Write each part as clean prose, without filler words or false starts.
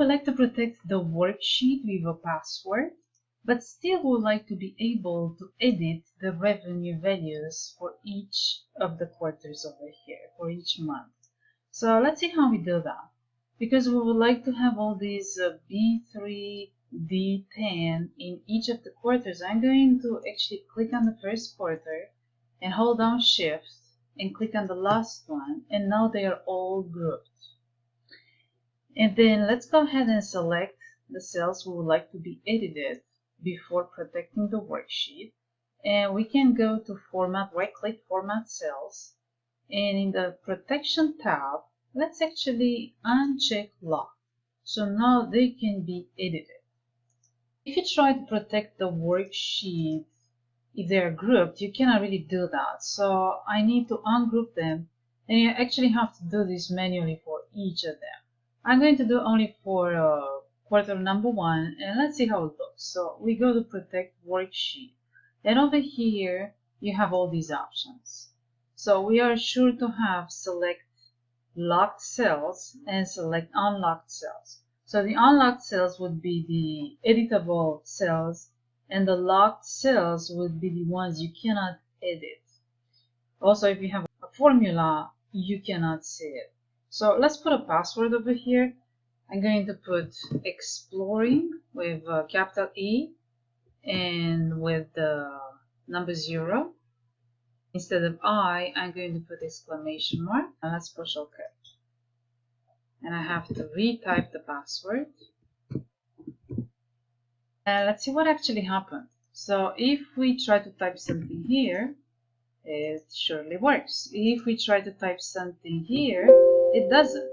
like to protect the worksheet with a password, but still would like to be able to edit the revenue values for each of the quarters over here, for each month. So let's see how we do that. Because we would like to have all these B3, D10 in each of the quarters, I'm going to actually click on the first quarter and hold down Shift and click on the last one, and now they are all grouped. And then let's go ahead and select the cells we would like to be edited before protecting the worksheet. And we can go to Format, right-click Format Cells, and in the Protection tab, let's actually uncheck Lock. So now they can be edited. If you try to protect the worksheet, if they're grouped, you cannot really do that. So I need to ungroup them, and you actually have to do this manually for each of them. I'm going to do only for quarter number 1, and let's see how it looks. So we go to Protect Worksheet, and over here you have all these options. So we are sure to have Select Locked Cells and Select Unlocked Cells. So the unlocked cells would be the editable cells, and the locked cells would be the ones you cannot edit. Also, if you have a formula, you cannot see it. So let's put a password over here. I'm going to put exploring with capital E and with the number 0. Instead of I, I'm going to put exclamation mark, and let's push OK. And I have to retype the password. And let's see what actually happened. So if we try to type something here, it surely works. If we try to type something here, it doesn't.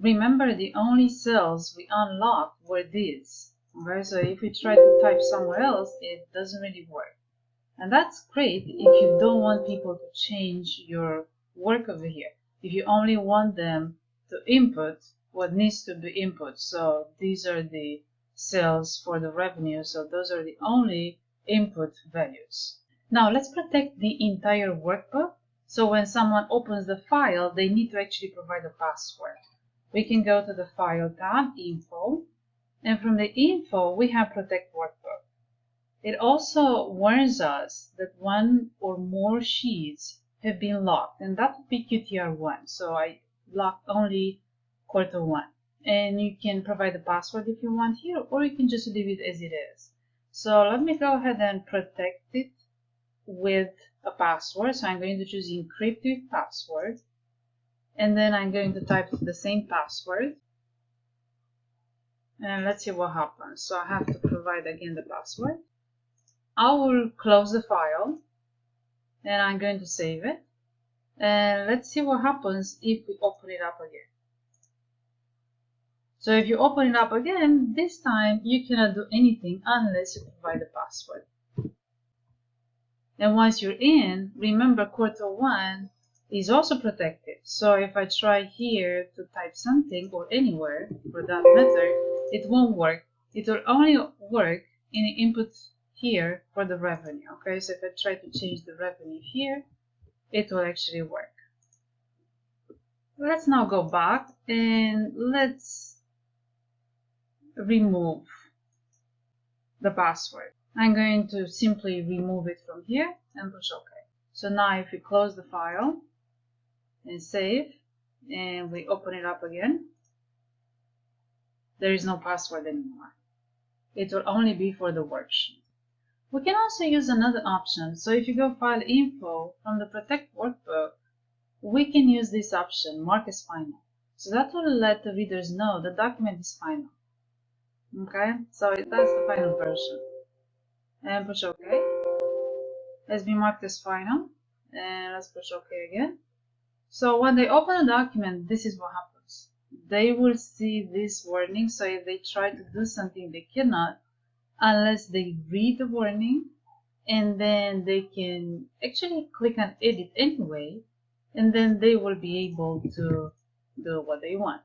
Remember, the only cells we unlocked were these. Okay, so if we try to type somewhere else, it doesn't really work. And that's great if you don't want people to change your work over here. If you only want them to input what needs to be input. So these are the cells for the revenue. So those are the only input values. Now let's protect the entire workbook. So when someone opens the file, they need to actually provide a password. We can go to the File tab, Info, and from the Info, we have Protect Workbook. It also warns us that one or more sheets have been locked, and that would be QTR1. So I locked only quarter 1. And you can provide the password if you want here, or you can just leave it as it is. So let me go ahead and protect it with a password. So I'm going to choose Encrypt with Password. And then I'm going to type the same password. And let's see what happens. So I have to provide again the password. I will close the file. And I'm going to save it. And let's see what happens if we open it up again. So if you open it up again, this time you cannot do anything unless you provide the password. And once you're in, remember quarter 1 is also protected. So if I try here to type something or anywhere for that matter, it won't work. It will only work in the input here for the revenue. Okay, so if I try to change the revenue here, it will actually work. Let's now go back and let's remove the password. I'm going to simply remove it from here and push OK. So now if we close the file and save and we open it up again, there is no password anymore. It will only be for the worksheet. We can also use another option. So if you go File Info from the Protect Workbook, we can use this option, Mark as Final. So that will let the readers know the document is final. Okay, so that's the final version. And push OK. Let's be marked as final. And let's push OK again. So when they open the document, this is what happens. They will see this warning. So if they try to do something, they cannot unless they read the warning, and then they can actually click on edit anyway, and then they will be able to do what they want.